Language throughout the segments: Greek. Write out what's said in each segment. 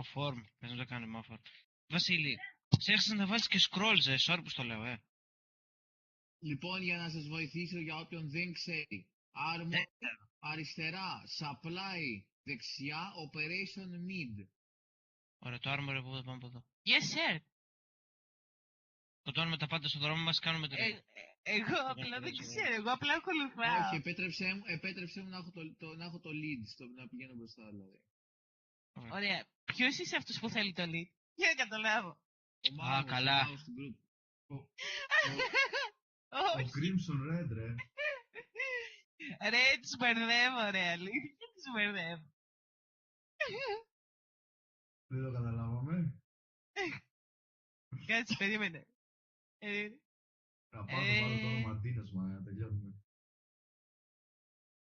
Ο form, πες να το κάνει μάφορ. Βασίλη, ξέχασες να βάλεις και scrolls, sorry που στο λέω, Λοιπόν, για να σας βοηθήσω για όποιον δεν ξέρει. Armor, αριστερά, supply, δεξιά, operation mid. Ωραία, το armor εγώ θα πάμε από εδώ. Yes, sir. Σκοτώνουμε τα πάντα στον δρόμο μας, κάνουμε το Εγώ απλά δεν ξέρω, εγώ απλά ακολουθάω. Όχι, επέτρεψέ μου να έχω το lead, να πηγαίνω μπροστά δηλαδή. Ωραία. Ποιος είσαι αυτός που θέλει το lead? Για να καταλάβω. Καλά. Ο Crimson Red, ρε. Ρε, τους μπερδεύω, ρε, αλήθεια, τους μπερδεύω. Δεν το καταλάβαμε. Κάτσε, περίμενε. Θα πάω να βάλω το όνομα Ντίνος, μα να τελειώνουμε.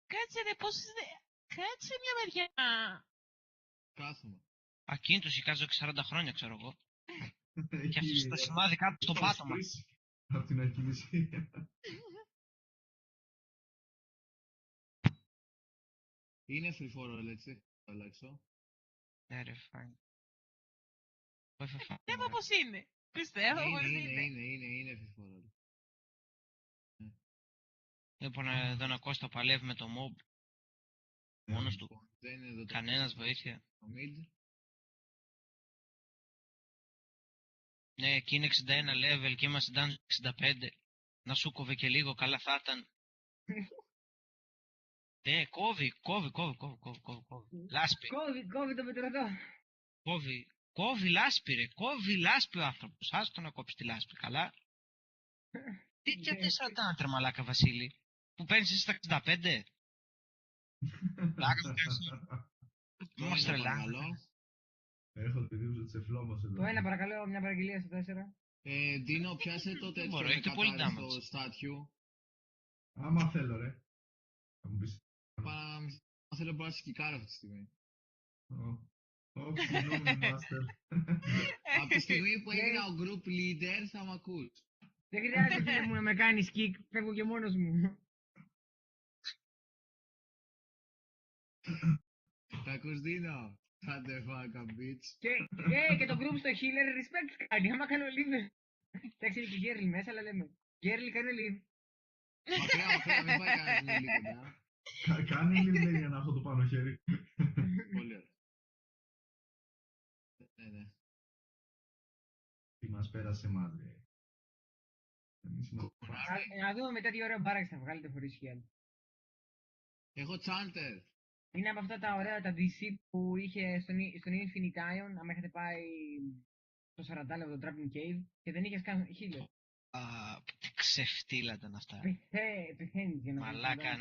Κάτσε, ρε, πώς είστε... Κάτσε μια μεριά. Κάθομαι. Ακίνητος, εικάζω και 40 χρόνια, ξέρω εγώ. Και αφήσεις το σημάδι κάτω στο πάτωμα. Απ' την ακίνηση. Είναι free for all, έτσι, θα αλλάξω. Ναι ρε, fine. Πιστεύω πως είναι. Πιστεύω πως είναι. Είναι free for all. Λοιπόν, εδώ να Κώστα παλεύει με το mob. Μόνος του. Κανένας βοήθεια. Ναι, εκεί είναι 61 level και είμαστε dungeon 65. Να σου κόβε και λίγο, καλά θα ήταν. Ναι, κόβει. Λάσπη. Κόβει το πετρωτό. Κόβει λάσπη ρε, κόβει λάσπη ο άνθρωπος. Άστο να κόψει τη λάσπη, καλά. Τι και 40 άντρα μαλάκα Βασίλη, που παίρνεις εσύ στα 65. Λάκα μου κάνεις. Μας τρελάνε. Έχω τη δίψη της εφλόμας εδώ. Το ένα παρακαλώ, μια παραγγελία στο 4. Ντίνο, πιάσε το τέτοιο Μπορώ, έχετε πολύ damage. στο στάτιου. Άμα θέλω ρε. Θα μου πεις. Αν θέλω μπορώ να σκικάρω αυτή τη στιγμή. Όχι, συγγνώμη, Master. Από τη στιγμή που έγινα ο group leader θα μ' ακούς. Δεν χρειάζεται φίλε μου να με κάνεις kick, φεύγω και μόνος μου. Τα ακούς Ντίνο. Κάντε φάκα, bitch. Και το group στο healer respect κάνει, άμα κάνω leave. Εντάξει είναι και Γκέρλι μέσα, αλλά λέμε. Γκέρλι κάνε leave. Μακριά, μην πάει κανένας λίγο κοντά. Κάνει leave για να έχω το πάνω χέρι. Πολύ ωραία. Ναι. Τι μας πέρασε μάτρε. Να δούμε μετά τι ωραία μπάραξ θα βγάλετε χωρίς heal. Έχω chanter. Είναι από αυτά τα ωραία τα DC που είχε στον Infinite Ion, άμα είχατε πάει στο 40 λεπτό το Trapping Cave και δεν είχες καν healer. Τι ξεφτύλα ήταν αυτά. Πεθαίνεις για να Μαλάκα,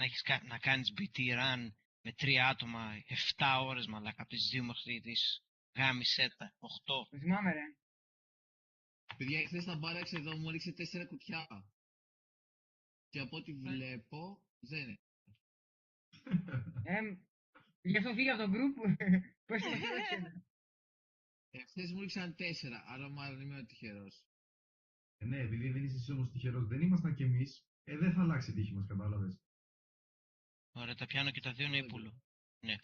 να κάνεις BT run με 3 άτομα, 7 ώρες μαλάκα, από τις 2 μέχρι τις γάμισέτα, 8. Το θυμάμαι ρε. Παιδιά, χθες τα μπάραξ εδώ μου έριξε 4 κουτιά. Και από ό,τι βλέπω, δεν είναι. Γι' αυτό φύγε από το group. Πώς το φύγε. Χθες μου έριξαν 4, άρα μάλλον είμαι ο τυχερός. Ναι, επειδή δεν είσαι εσύ όμως τυχερός, δεν ήμασταν κι εμείς, δεν θα αλλάξει η τύχη μας, κατάλαβες. Ωραία, τα πιάνω και τα δύο είναι ύπουλο. Ναι.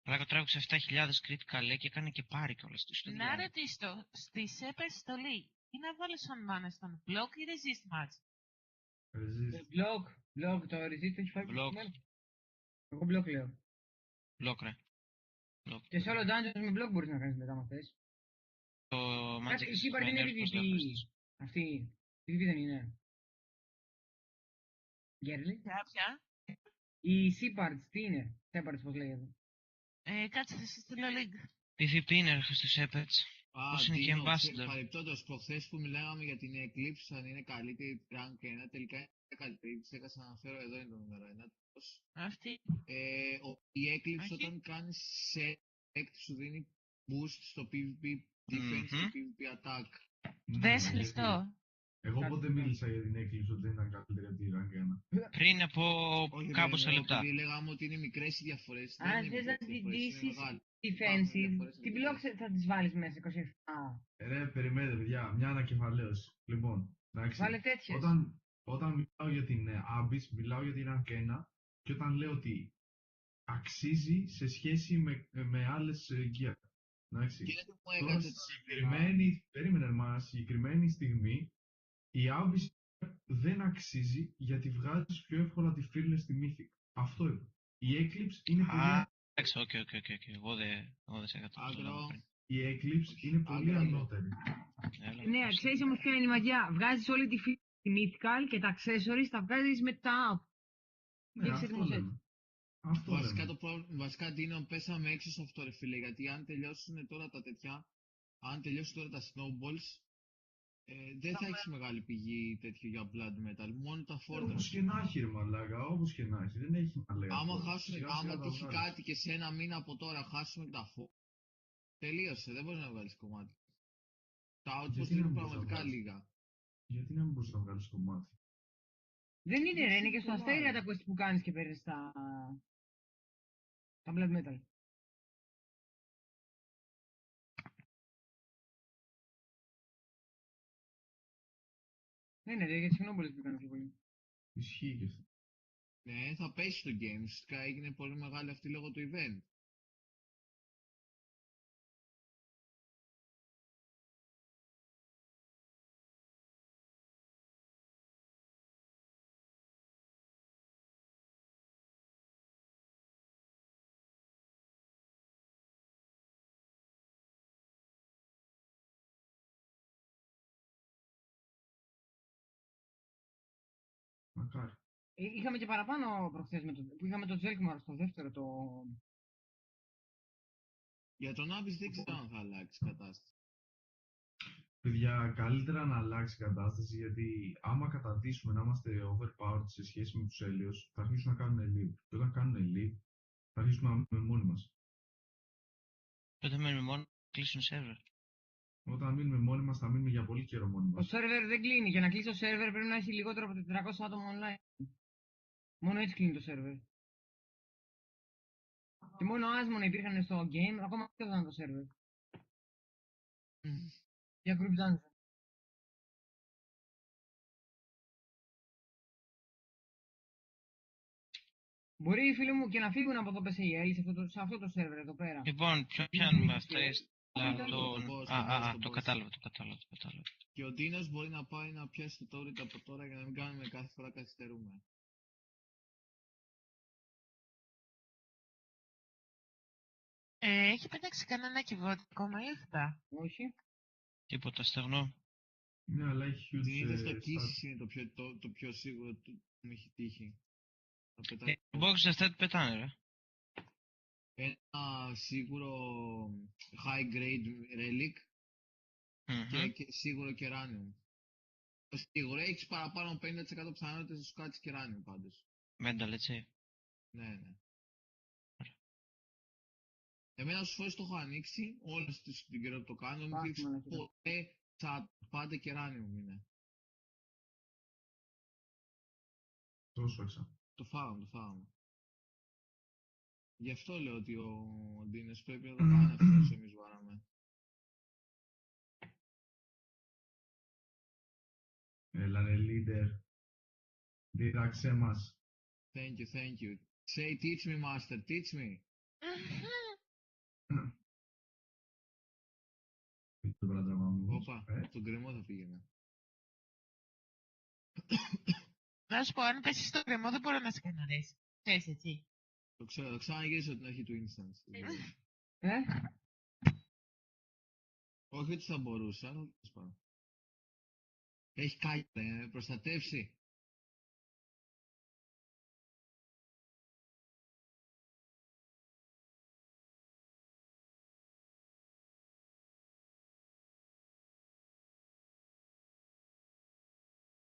Πλάκα τράβηξε 7.000 critical λέει και έκανε και πάρει κιόλας τη στο Να ρωτήσω, στη ΣΕΠΕ στολή, τι να βάλεις on mana στον block ή resist match? Block, το resist έχει φάει block. Εγώ block λέω. Block ρε. Και σε όλο dungeons με block μπορείς να κάνεις μετά με αυτές. Το magic η Seapart είναι PvP. Αυτή, PvP δεν είναι. Γκέρλι. Ποια? Η Seapart, τι είναι? Seapart πώς λέγεται. Κάτσε, θα σας στείλω link. PvP είναι ρε στους Epets. Πώς είναι και Ambassador. Παρεπτόντως, προχθές που μιλάγαμε για την Eclipse, αν είναι καλύτερη rank 1, τελικά είναι καλύτερη. Ξέχασα να αναφέρω, εδώ είναι το νούμερο 1. Αυτή. Η Eclipse όταν κάνεις select σου δίνει boost στο PvP defense και PvP attack. Δες Χριστό. Εγώ ποτέ μίλησα για την Eclipse ότι δεν ήταν καλύτερη από τη rank 1. Πριν από κάμποσα λεπτά. Επειδή λέγαμε ότι είναι μικρές οι διαφορές. Αν θες να την ντύσεις defensive, την block θα τις βάλεις μέσα 27. Ρε, περιμένετε παιδιά, μια ανακεφαλαίωση. Λοιπόν, βάλε τέτοιες. όταν μιλάω για την Abyss, μιλάω για την Rank 1 και όταν λέω ότι αξίζει σε σχέση με άλλες gear. Εντάξει. Και δεν μου Τώρα έκατσε στη συγκεκριμένη στιγμή η Abyss δεν αξίζει γιατί βγάζεις πιο εύκολα τη Fearless στη Mythic. Αυτό είπα. Η Eclipse είναι πολύ... Εντάξει, οκ. Εγώ δεν σε έκανα Άγκρο. Η Eclipse είναι πολύ Άγκρο. ανώτερη. Ναι, ξέρεις όμως ποια είναι η μαγιά. Βγάζεις όλη τη φύση στη Mythical και τα accessories τα βγάζεις μετά. Ναι, Και έχεις αυτό έτοιμο set. λέμε. Αυτό Βασικά, λέμε. βασικά Ντίνο, πέσαμε έξω σε αυτό ρε φίλε, γιατί αν τελειώσουν τώρα τα τέτοια, αν τελειώσουν τώρα τα snowballs, δεν θα έχεις μεγάλη πηγή τέτοιο για blood metal, μόνο τα Όπως fortress. και να έχει ρε μαλάκα, όπως και να έχει. Δεν έχει να λέει Άμα αυτό. χάσουμε, Σιγά σιγά άμα τα τύχει βγάλεις. κάτι και σε ένα μήνα από τώρα χάσουμε τα τελείωσε, δεν μπορείς να βγάλεις κομμάτι. Τα outpost Γιατί να είναι μην μπορείς να πραγματικά βγάλεις. λίγα. Γιατί να μην μπορείς να βγάλεις κομμάτι. Δεν είναι ρε, είναι και στο πολλά, αστέρια ρε. τα quest που κάνεις και παίρνεις τα blood metal. Δεν είναι ρε, για τις snowballs που κάνεις πιο πολύ. Ισχύει και αυτό. Ναι, θα πέσει το game, ουσιαστικά έγινε πολύ μεγάλη αυτή λόγω του event. Μακάρι. Είχαμε και παραπάνω προχθές που είχαμε το Τζέλκμαρ στο δεύτερο το... Για τον Abyss δεν ξέρω αν θα αλλάξει η κατάσταση. Παιδιά, καλύτερα να αλλάξει η κατάσταση γιατί άμα καταντήσουμε να είμαστε overpowered σε σχέση με τους Έλιος, θα αρχίσουν να κάνουν leap. Και όταν κάνουν leap, θα αρχίσουμε να μείνουμε μόνοι μας. Τότε μένουμε μόνο να κλείσουν σερβερ. Όταν μείνουμε μόνοι μας, θα μείνουμε για πολύ καιρό μόνοι Το μας. σερβερ δεν κλείνει. Για να κλείσει το σερβερ πρέπει να έχει λιγότερο από 400 άτομα online. Μόνο έτσι κλείνει το σερβερ. Και μόνο άσμονα υπήρχαν στο game, ακόμα δεν ήταν το σερβερ. Για group dungeon. Μπορεί φίλοι μου και να φύγουν από το PCL σε αυτό το σερβερ εδώ πέρα. Λοιπόν, ποιο Να πιάνουμε κλείσει αυτά, το- τον... boss, Το boss. κατάλαβα. Και ο Ντίνος μπορεί να πάει να πιάσει το turret από τώρα για να μην κάνουμε κάθε φορά καθυστερούμε. Έχει πετάξει κανένα κυβότιο ακόμα ή αυτά. Όχι. Τίποτα στεγνό. Ναι, αλλά έχει huge Συνήθως το stat. Kisses είναι το πιο σίγουρο που μου έχει τύχει. Θα πετάξει Box αυτά τι πετάνε ρε. ένα σίγουρο high grade relic και σίγουρο κεράνιο. Το σίγουρο έχεις παραπάνω 50% πιθανότητες να σου κάτσει κεράνιο πάντως. Μένταλ έτσι. Ναι. Εμένα στους φορές το έχω ανοίξει, όλες την καιρό που το κάνω, μου Πάσχημα να δείξει χειρά. ποτέ πάντα κεράνιο μου είναι. Τόσο έξα. Το φάγαμε. Γι' αυτό λέω ότι ο Ντίνος πρέπει να το κάνει αυτό όσο εμείς βάραμε. Έλα ρε leader. Δίδαξέ μας. Thank you. Say teach me master, teach me. Το βράδυ μου. Όπα, τον κρεμό θα πήγαινα. Να σου πω, αν πέσει στο κρεμό δεν μπορώ να σε καναρέσει. Θες έτσι. Το ξέρω, θα ξαναγυρίσω την αρχή του instance. Ε, Όχι ότι θα μπορούσα, αλλά τέλος πάντων. Έχει κάτι να προστατεύσει.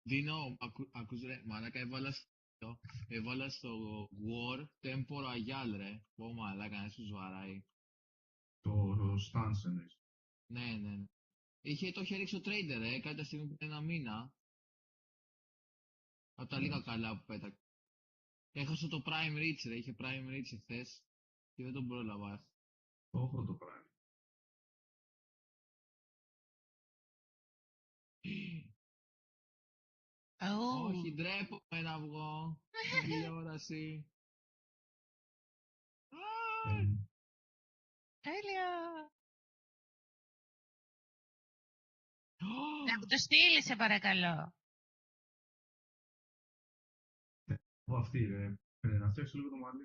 Δίνω, ακούς ρε, μαλάκα έβαλα στο War Tempor Αγιάλ ρε. Πω μαλάκα, να σου βαράει. Το stance εννοείς. Ναι. Το είχε ρίξει ο trader ρε, κάποια στιγμή πριν ένα μήνα. Από τα λίγα καλά που πέταξε. Έχασε το Prime Reach ρε, είχε Prime Reach εχθές και δεν τον πρόλαβα. Το έχω το πράγμα. Όχι, ντρέπομαι να βγω. Στην τηλεόραση. Τέλεια. Να μου το στείλει, σε παρακαλώ. Αυτή ρε. Να φτιάξω λίγο το μαλλί.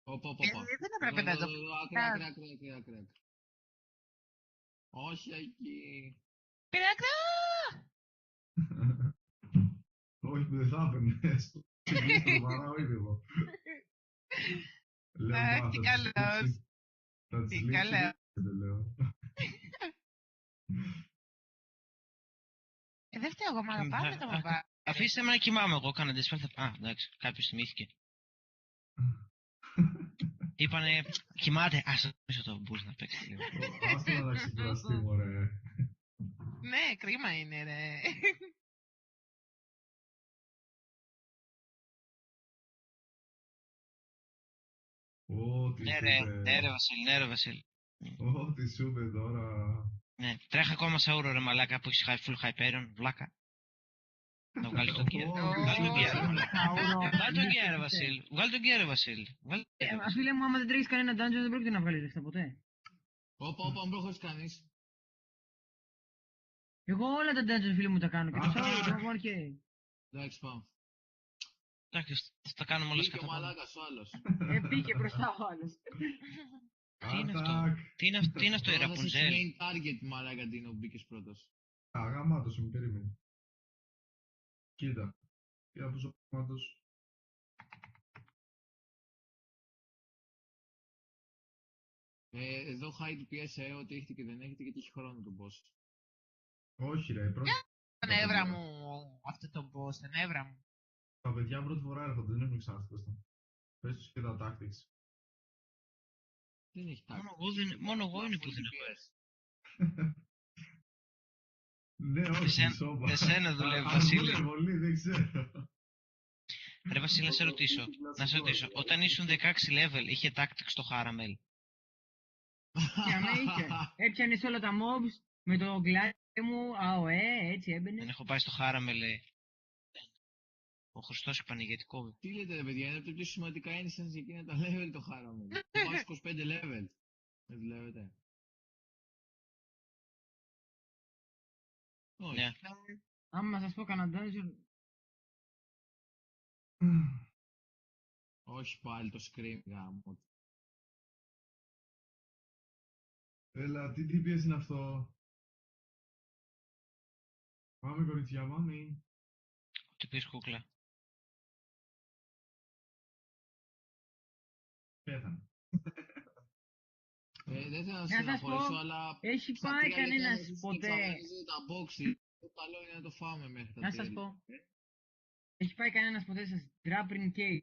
Δεν έπρεπε να το Άκρα. Όχι εκεί. πειράξω. Όχι που δεν θα έπαιρνες. Ξεκινήσω το παράω ήδη εγώ. Λέω Τι μπα, καλός. θα τις Τι λείψει καλά. δεν λέω. Δεν φταίω εγώ, μάλλον πάμε το μαπά. Αφήστε με να κοιμάμαι εγώ, κάνα dispel. Α, εντάξει, κάποιος θυμήθηκε. Είπανε, κοιμάται, ας αφήσω το boost να παίξει λίγο. Άστο να ξεκουραστεί μωρέ. Ναι, κρίμα είναι ρε. Ό,τι Ναι σου ρε, είπε. ναι ρε Βασίλη, ναι ρε Βασίλη. Ό,τι σου είπε τώρα. Ναι, τρέχα ακόμα σε ούρο ρε μαλάκα που έχεις full hyperion, βλάκα. Να βγάλεις τον gear. Βγάλ' τον gear. Βγάλ' τον gear ρε Βασίλη. Βγάλ' τον gear ρε Βασίλη. Φίλε μου, άμα δεν τρέχεις κανένα dungeon δεν πρόκειται να βγάλεις λεφτά ποτέ. Όπα, μην προχωρείς κανείς. Εγώ όλα τα dungeon φίλε μου τα κάνω και το Sour, το Warcade. Εντάξει, πάμε. Εντάξει, θα τα κάνουμε όλα Μπήκε ο σκατά πάνω. μαλάκας ο άλλος. Μπήκε μπροστά ο άλλος. Τι είναι αυτό, Ατάκ. τι είναι αυτό η Τώρα θα σε Rapunzel. main target μαλάκα Ντίνο που μπήκες πρώτος. Αγαμάτος με περίμενε. Κοίτα. Κοίτα πόσο γαμάτος. Εδώ high DPS ό,τι έχετε και δεν έχετε γιατί έχει χρόνο το boss. Όχι ρε, πρώτη. Τα νεύρα μου, αυτό το boss, τα νεύρα μου. Τα παιδιά πρώτη φορά έρχονται, δεν έχουν ξαναστεί. Πες τους και τα tactics. Δεν έχει τάξη. Μόνο εγώ είναι που δεν έχω έρθει. Ναι, όχι, σώμα. Εσένα δουλεύει, Αν Βασίλη. είναι πολύ, δεν ξέρω. Ρε Βασίλη, να σε ρωτήσω. Όταν ήσουν 16 level, είχε tactics στο Haramel. Για με είχε. Έπιανες όλα τα mobs με το γκλάτι μου, ΑΟΕ, έτσι Δεν έμπαινε. έχω πάει στο Haramel. Ο Χριστός πανηγετικό. Τι λέτε ρε παιδιά, είναι από τα πιο σημαντικά instance για εκείνα τα level το χάραμε. Το πας 25 level. Δεν δουλεύετε. Όχι. Ναι. Άμα σας πω κανένα dungeon, Όχι πάλι το scream γάμο. Έλα, τι DPS είναι αυτό. Πάμε κοριτσιά, πάμε. Τι πεις κούκλα. Πέθανε. Δεν θέλω να Να σε σας αναχωρήσω, πω, αλλά έχει στα πάει 3 λεπτά κανένας να ποτέ. εξαφανίζει τα boxy. Το καλό είναι να το φάμε μέχρι τα Να τέλη. σας πω, έχει πάει κανένας ποτέ σας Draprin Cave,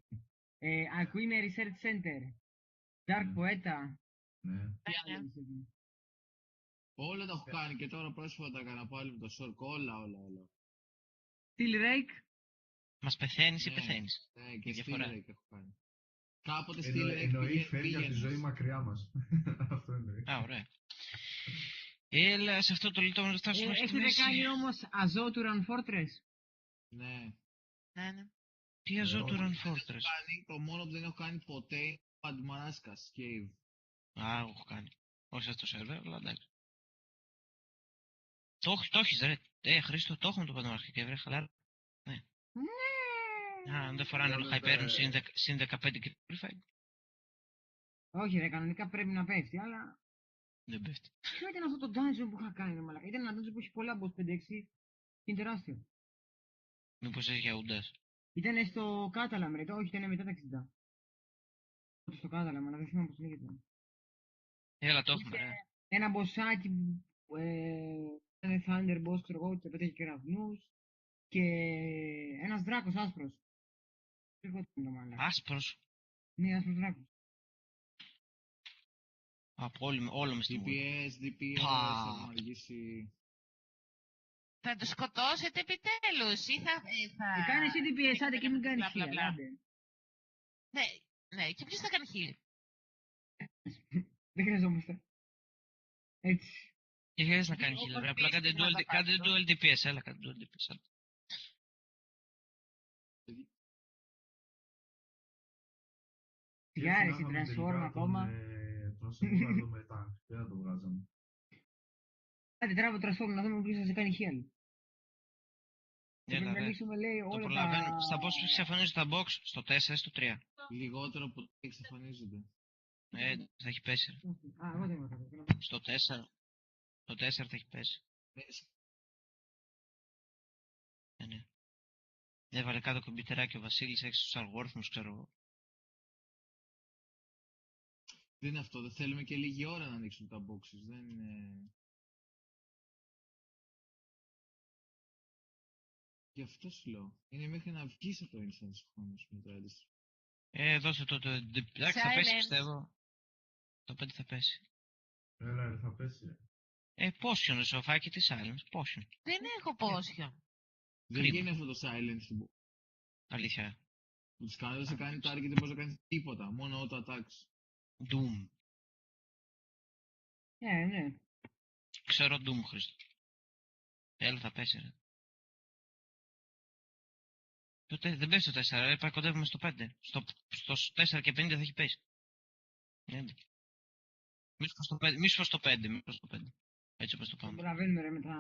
Aquina Research Center, Dark Ναι. Poeta. Ναι. Τι άλλο είναι εκεί? Όλα τα έχω κάνει και τώρα πρόσφατα έκανα πάλι με το Sork. Όλα. Steel Rake, Μας πεθαίνεις ή Ναι. πεθαίνεις. Ναι, και Η διαφορά. Steel Rake έχω κάνει. Κάποτε Steel Rake Εννοεί φεύγει από τη ζωή πήγαινες. μακριά μας. Αυτό εννοεί. Α, ωραία. Έλα, σε αυτό το λιτό να φτάσουμε στη έχετε μέση. κάνει όμως Azot Run Fortress. Ναι. Ναι. Τι αζώ του όχι. Run Fortress. Το μόνο που δεν έχω κάνει ποτέ είναι το Αντμαράσκας Cave. Α, έχω κάνει. Όχι σε αυτό το σερβέρ, αλλά εντάξει. Το έχεις ρε. Χρήστο, το έχουμε το Παντομαρχή και βρε χαλάρα. Ναι. Α, αν δεν φοράνε όλο Hyperion συν 15 και Purified. Όχι ρε, κανονικά πρέπει να πέφτει, αλλά... Δεν πέφτει. Ποιο ήταν αυτό το dungeon που είχα κάνει, ρε μαλάκα. Ήταν ένα dungeon που έχει πολλά boss 5-6 και είναι τεράστιο. Μήπως έχει για ουντάς. Ήταν στο Catalam, ρε. Όχι, ήταν μετά τα 60. Στο Catalam, αλλά δεν θυμάμαι πώς λέγεται. Έλα, το έχουμε, Είχε ρε. ένα bossάκι που ήταν Thunder Boss, ξέρω εγώ, και πέτυχε κεραυνούς. Και ένας δράκος άσπρος. Εγώ ήταν το μαλάκα. Άσπρος. Ναι, άσπρος δράκος. Από όλο με στη μούρη. DPS, Πα. θα μου αργήσει. Θα το σκοτώσετε επιτέλους ή θα... Κάνε εσύ DPS, άντε και μην κάνεις Μπλα, μπλα, χίλια, μπλα. άντε. Ναι, και ποιος θα κάνει χείλη. Δεν χρειαζόμαστε. Έτσι. Τι χρειάζεται να κάνει Λίγο healer, απλά κορπίστηκε να τα κάντε πάρω. dual DPS, έλα κάντε dual DPS. Έλα. Σιγά, εσύ transform ακόμα. Τον συμβόλαδο με tank. Δεν θα το βγάζαμε. Άντε τράβω transform να δούμε ποιος θα σε κάνει heal. Και Έλα, πρέπει να ρε. λύσουμε, λέει, Το όλα προλαβαίνω. τα... Στα box που εξαφανίζουν τα box, στο 4 ή στο 3. Λιγότερο ποτέ εξαφανίζονται. Θα έχει πέσει. Ρε. Α, εγώ δεν είμαι κάτω. Στο 4. Στο 4 θα έχει πέσει. Ναι. Έβαλε κάτω κομπιτεράκι ο Βασίλης, έχει τους αλγόριθμους, ξέρω εγώ. Δεν είναι αυτό, δεν θέλουμε και λίγη ώρα να ανοίξουν τα boxes, δεν είναι... Γι' αυτό σου λέω. Είναι μέχρι να βγεις από το instance χρόνος με το έντες. Δώσε το. Εντάξει, θα πέσει Silence. πιστεύω. Το 5 θα πέσει. Έλα, ρε, θα πέσει. Potion, ρε σοφάκι, τι silence, potion. Δεν έχω potion. Δεν Κρίμα. γίνει αυτό το silence του. Αλήθεια. Που τους κάνει, δεν σε κάνει target, δεν μπορείς να κάνεις τίποτα. Μόνο auto attacks. Doom. Ναι. Ξέρω Doom, Χρήστο. Έλα, θα πέσει, ρε. Τότε δεν πέσει το 4, ρε, πάει κοντεύουμε στο 5. Στο 4 και 50 θα έχει πέσει. Ναι. Μη σου πω στο 5, Έτσι όπως το πάμε. Προλαβαίνουμε, ρε, με τα...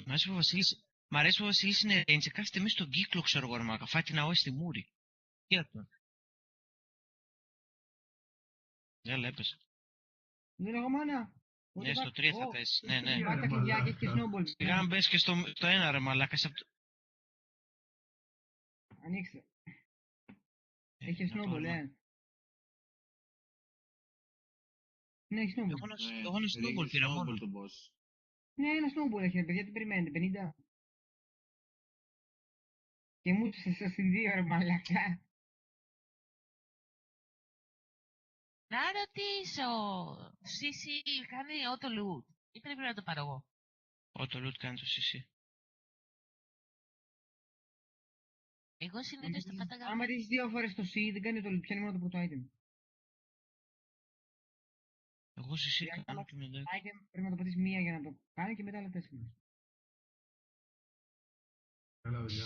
Μ' αρέσει που ο Βασίλης είναι range, κάθεται μέσα στον κύκλο, ξέρω εγώ, ρε μάκα. Φάει την ΑΟΕ στη μούρη. Τι αυτό. Έλα, έπεσε. Δεν έχω μάνα. Ναι, στο 3 θα πέσει. Ναι. Μάτα κλειδιά και έχει snowball. Σιγά να μπες και στο 1, ρε μαλάκα. Ανοίξτε. Έχει snowball, Ναι, έχει snowball. Εγώ ένα snowball πήρα μόνο. Το boss. Ναι, ένα snowball έχει, παιδιά, τι περιμένετε, 50. Και μου τους στην 2, ρε μαλάκα. Να ρωτήσω, Σίση κάνει auto loot ή πρέπει να το πάρω εγώ? Auto loot κάνει το CC. Εγώ συνήθως το πάταγα. Άμα ρίξεις 2 φορές το C, δεν κάνει το loot, πιάνει μόνο το πρώτο item. Εγώ CC κάνω και μετά. Item πρέπει να το πατήσεις μία για να το κάνει και μετά άλλα 4. Έλα, παιδιά.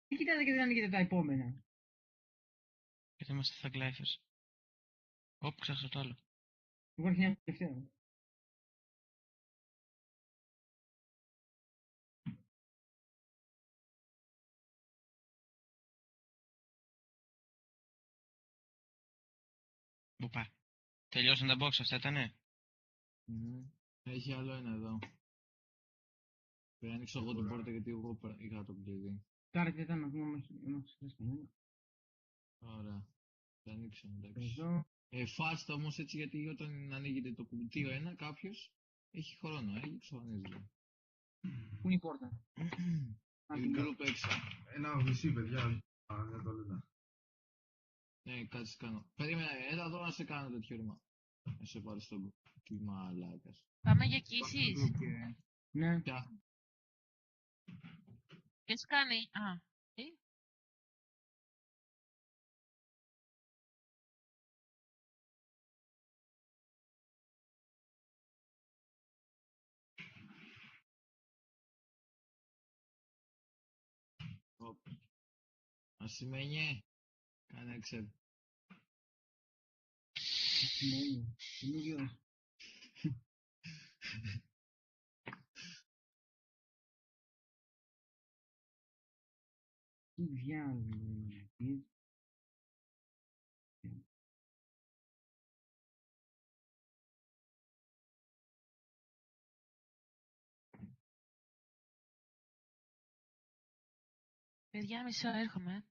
Τι κοιτάτε και δεν ανοίγετε τα επόμενα. Γιατί είμαστε θα γκλάιφες. Όπ, ξέχασα το άλλο. Εγώ αρχινιά το τελευταίο. Πού πάει. Τελειώσαν τα box, αυτά ήτανε. Έχει άλλο ένα εδώ. Πρέπει να ανοίξω εγώ την πόρτα γιατί εγώ είχα το κλειδί. Τώρα τι ήταν να δούμε αν έχει ξεχάσει κανένα. Ωραία. Θα ανοίξω, εντάξει. Εδώ. Φάστα όμως έτσι γιατί όταν ανοίγεται το κουμπί ο ένα κάποιος έχει χρόνο, έχει εξαφανίζεται. Πού είναι η πόρτα. Την group έξω. Ένα βυσί, παιδιά. Δεν το λέτε. Ναι, κάτσε κάνω. Περίμενε, έλα εδώ να σε κάνω τέτοιο ρήμα. Να σε πάρει στον κύμα λάκας. Πάμε για κίσεις. Ναι. Πια. Ποιος κάνει? Α, τι? Ασημένιε. Κάνε έξερ. Καινούριο. Τι διάλογο. Παιδιά, μισό, έρχομαι.